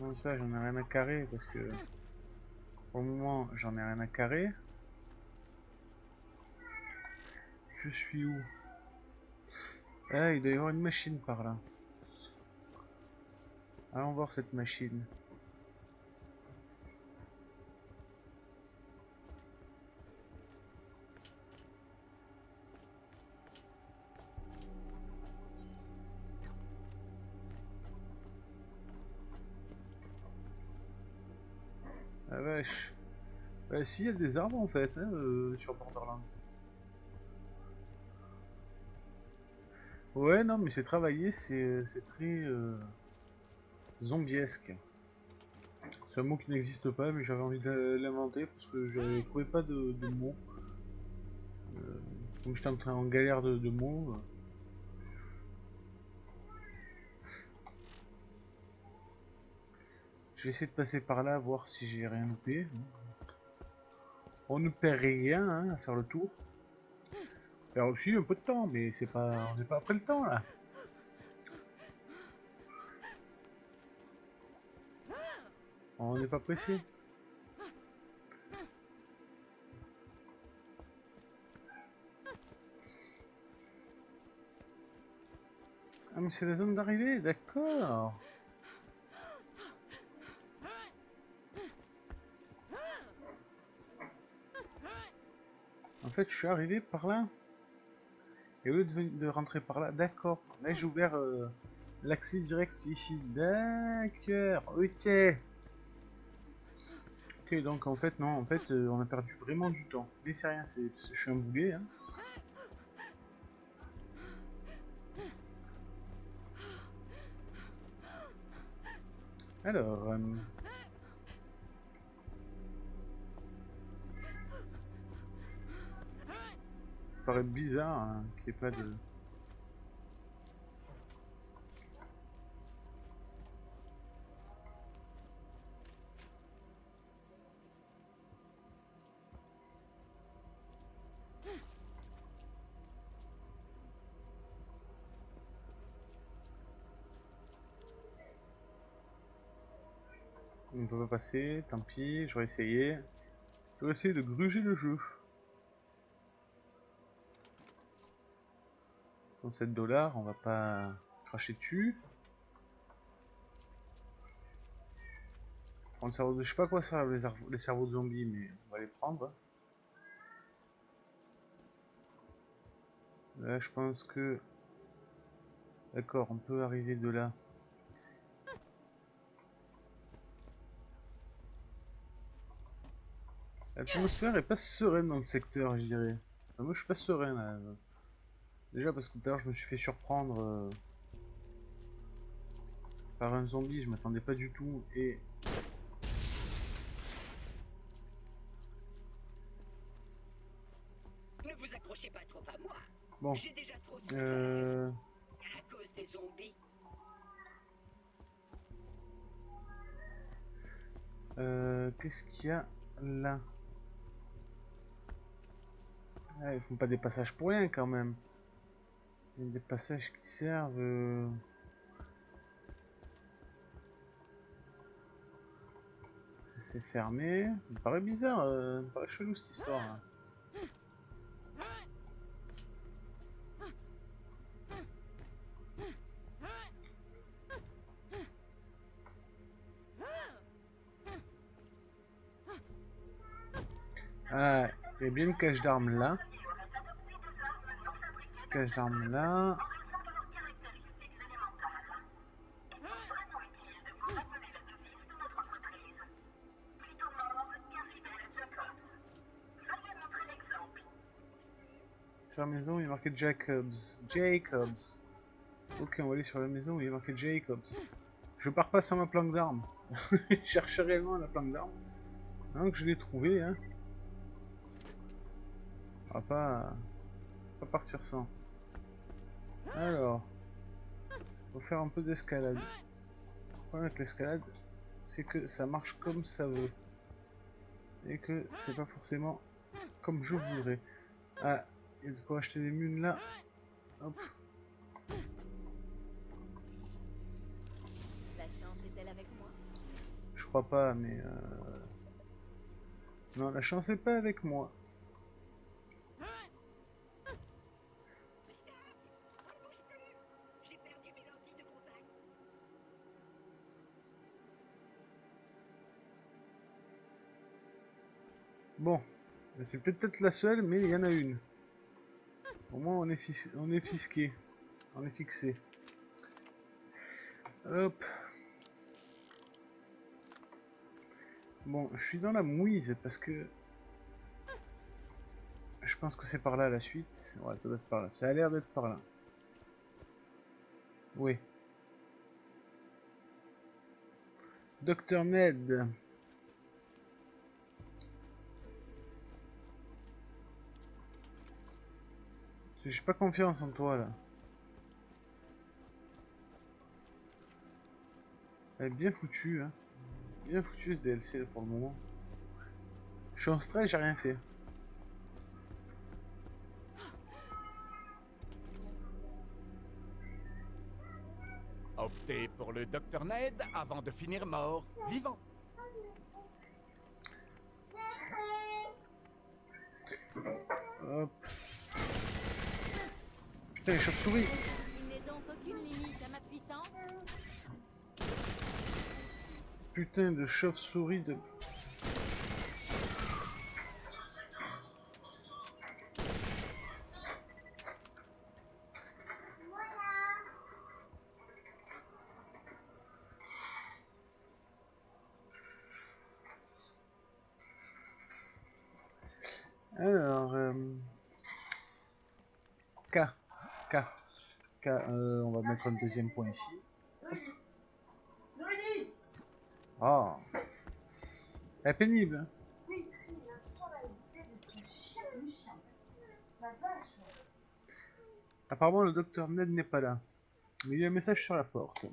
Bon, ça, j'en ai rien à carrer parce que pour le moment, j'en ai rien à carrer. Je suis où? Ah, il doit y avoir une machine par là. Allons voir cette machine. Ah vache. Bah si, il y a des arbres en fait, hein, sur Borderlands. Ouais, non, mais c'est travaillé, c'est très zombiesque. C'est un mot qui n'existe pas, mais j'avais envie de l'inventer parce que je trouvais pas de mots. Comme j'étais en galère de mots. Je vais essayer de passer par là, voir si j'ai rien loupé. On ne perd rien hein, à faire le tour. On perd aussi un peu de temps, mais c'est pas, on n'est pas après le temps là. On n'est pas pressé. Ah mais c'est la zone d'arrivée, d'accord. En fait, je suis arrivé par là. Et au lieu de rentrer par là, d'accord. Là, j'ai ouvert l'accès direct ici. D'accord, ok. Ok, donc en fait, non, en fait, on a perdu vraiment du temps. Mais c'est rien, c'est parce que je suis un boulet. Hein. Alors, ça paraît bizarre hein, qu'il n'y ait pas de... On ne peut pas passer, tant pis, j'aurais essayé. Je vais essayer de gruger le jeu. 107 $, on va pas cracher dessus. Prendre le cerveau de... Je sais pas quoi ça les cerveaux de zombies, mais on va les prendre. Là, je pense que... D'accord, on peut arriver de là. L'atmosphère est pas sereine dans le secteur, je dirais. Enfin, moi, je suis pas serein, là. Déjà parce que tout à l'heure, je me suis fait surprendre par un zombie, je m'attendais pas du tout, et... Ne vous accrochez pas trop à moi. Bon. J'ai déjà trop souffert à cause des zombies. Qu'est-ce qu'il y a là? Ah, ils font pas des passages pour rien, quand même. Il y a des passages qui servent... C'est fermé. Ça me paraît bizarre, ça me paraît chelou cette histoire là. Ah, il y a bien une cache d'armes là. Cache d'armes là. Sur la maison, il est marqué Jacobs. Jacobs. Ok, on va aller sur la maison où il est marqué Jacobs. Je pars pas sans ma planque d'armes. Je cherche réellement la planque d'armes. Maintenant que je l'ai trouvée, hein. On va pas partir sans. Alors, faut faire un peu d'escalade. Le problème avec l'escalade, c'est que ça marche comme ça veut. Et que c'est pas forcément comme je voudrais. Ah, il y a de quoi acheter des munes là. Hop. La chance est-elle avec moi? crois pas, mais... Non, la chance est pas avec moi. J'ai perdu mes lentilles de contact. Bon, c'est peut-être la seule, mais il y en a une. Au moins, on est fisqué. On est fixé. Hop. Bon, je suis dans la mouise parce que... Je pense que c'est par là la suite. Ouais, ça doit être par là. Ça a l'air d'être par là. Oui. Docteur Ned. J'ai pas confiance en toi là. Elle est bien foutue, hein. Bien foutu ce DLC là, pour le moment. Je suis en stress, j'ai rien fait. Optez pour le Dr Ned avant de finir mort, vivant. Hop. Putain, les chauves-souris. Il n'est donc aucune limite à ma puissance. Putain de chauve-souris de... Alors, K. K. K, on va mettre un deuxième point ici. Ah. Elle est pénible. Hein. Apparemment, le docteur Ned n'est pas là. Mais il y a un message sur la porte.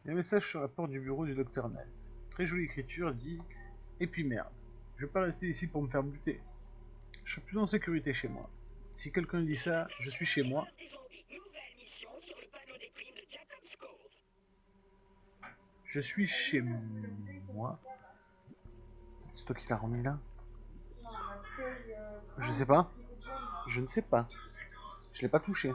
Il y a un message sur la porte du bureau du docteur Ned. Très jolie écriture dit... Et puis merde. Je vais pas rester ici pour me faire buter. Je suis plus en sécurité chez moi. Si quelqu'un dit ça, je suis chez moi. Des zombies. Nouvelle mission sur le panneau des primes de Jacob's Cove. Je suis chez moi. C'est toi qui l'as remis là? Je sais pas. Je ne sais pas. Je l'ai pas touché.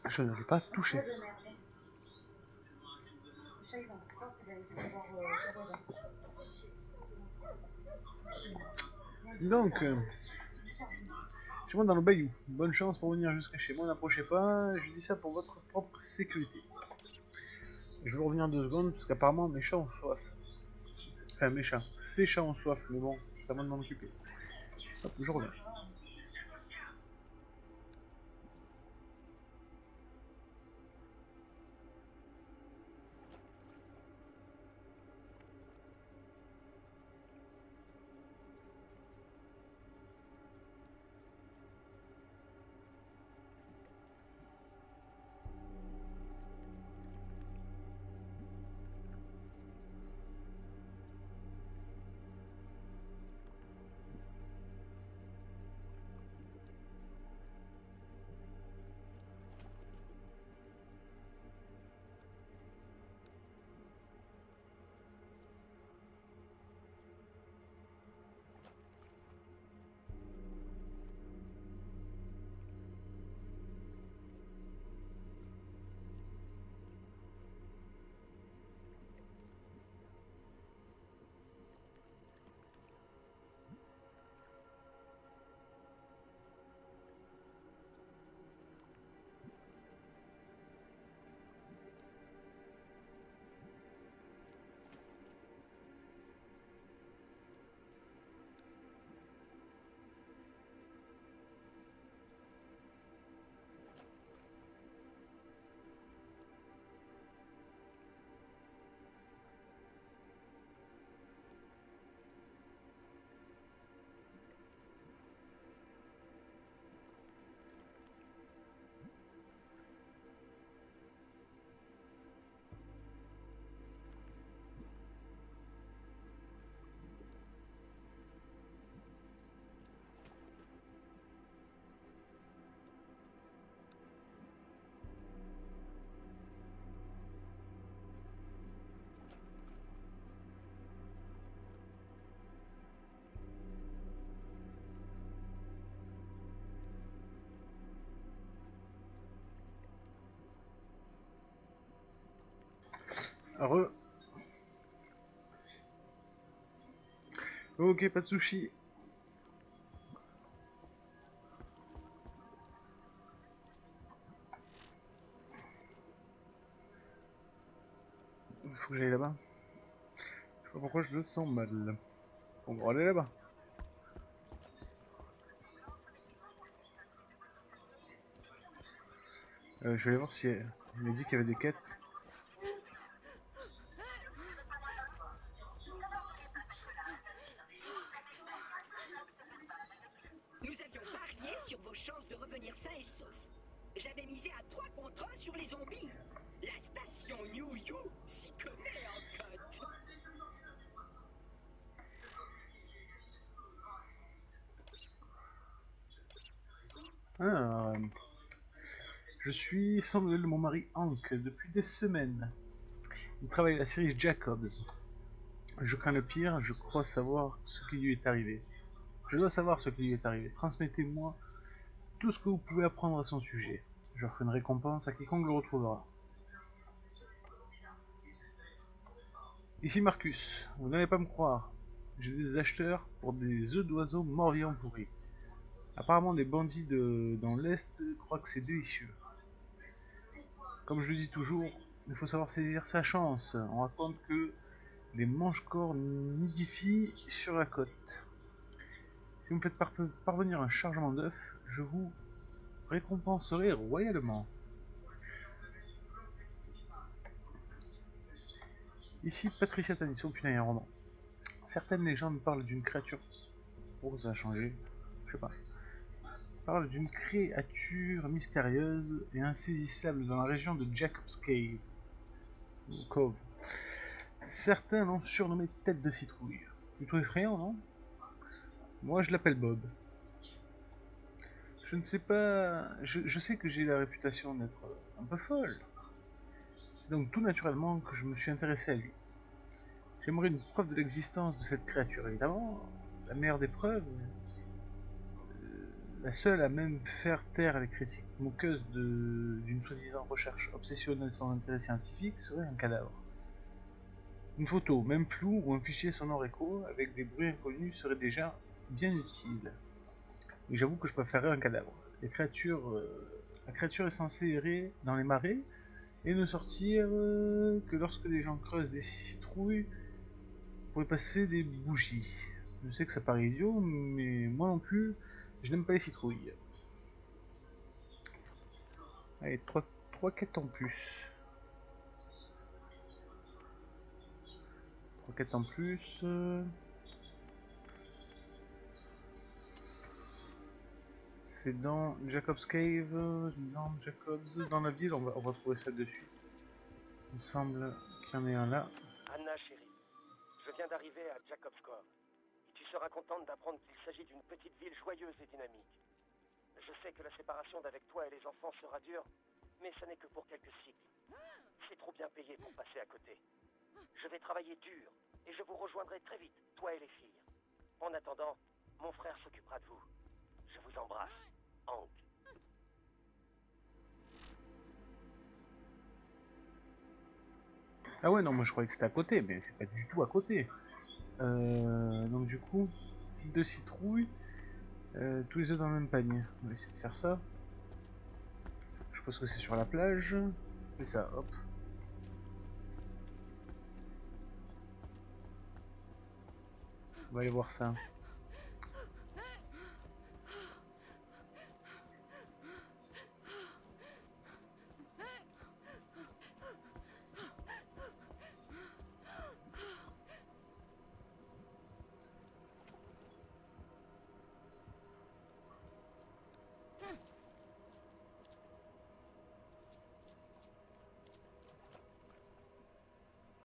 Je ne l'ai pas touché. Donc, je monte dans le bayou. Bonne chance pour venir jusqu'à chez moi, n'approchez pas. Je dis ça pour votre propre sécurité. Je vais revenir 2 secondes parce qu'apparemment mes chats ont soif. Enfin mes chats, ces chats ont soif, mais bon, ça va de m'en occuper. Hop, je reviens. Re. Ok, pas de sushi. Il faut que j'aille là-bas. Je sais pas pourquoi je le sens mal. On va aller là-bas. Je vais aller voir si elle m'a dit qu'il y avait des quêtes. Nous avions parié sur vos chances de revenir sains et saufs. J'avais misé à 3 contre 1 sur les zombies. La station New You s'y connaît en cote. Ah, je suis semble mon mari Hank depuis des semaines. Il travaille à la série Jacobs. Je crains le pire, je crois savoir ce qui lui est arrivé. Je dois savoir ce qui lui est arrivé. Transmettez-moi tout ce que vous pouvez apprendre à son sujet. J'offre une récompense à quiconque le retrouvera. Ici Marcus, vous n'allez pas me croire. J'ai des acheteurs pour des œufs d'oiseaux morts-vivants pourris. Apparemment les bandits dans l'Est croient que c'est délicieux. Comme je le dis toujours, il faut savoir saisir sa chance. On raconte que les mange-corps nidifient sur la côte. Si vous me faites parvenir un chargement d'œufs, je vous récompenserai royalement. Ici Patricia Tanisso, putain, il y a un roman. Certaines légendes parlent d'une créature. Oh, ça a changé. Je sais pas. Parlent d'une créature mystérieuse et insaisissable dans la région de Jacob's Cove. Certains l'ont surnommé tête de citrouille. Plutôt effrayant, non? Moi, je l'appelle Bob. Je ne sais pas... Je sais que j'ai la réputation d'être un peu folle. C'est donc tout naturellement que je me suis intéressé à lui. J'aimerais une preuve de l'existence de cette créature, évidemment. La meilleure des preuves, la seule à même faire taire les critiques moqueuses d'une soi-disant recherche obsessionnelle sans intérêt scientifique, serait un cadavre. Une photo, même floue, ou un fichier sonore écho, avec des bruits inconnus, serait déjà bien utile. Et j'avoue que je préférerais un cadavre. La créature est censée errer dans les marais, et ne sortir que lorsque les gens creusent des citrouilles pour y passer des bougies. Je sais que ça paraît idiot, mais moi non plus, je n'aime pas les citrouilles. Allez, 3 quêtes en plus. 3 quêtes en plus. C'est dans Jacob's Cave, dans Jacob's, dans la ville, on va trouver ça dessus. Il me semble qu'il y en ait un là. Anna, chérie, je viens d'arriver à Jacob's Cove. Tu seras contente d'apprendre qu'il s'agit d'une petite ville joyeuse et dynamique. Je sais que la séparation d'avec toi et les enfants sera dure, mais ça n'est que pour quelques cycles. C'est trop bien payé pour passer à côté. Je vais travailler dur, et je vous rejoindrai très vite, toi et les filles. En attendant, mon frère s'occupera de vous. Je vous embrasse, Hank. Ah ouais, non, moi je croyais que c'était à côté, mais c'est pas du tout à côté. Donc du coup, 2 citrouilles, tous les œufs dans le même panier. On va essayer de faire ça. Je pense que c'est sur la plage. C'est ça, hop. On va aller voir ça.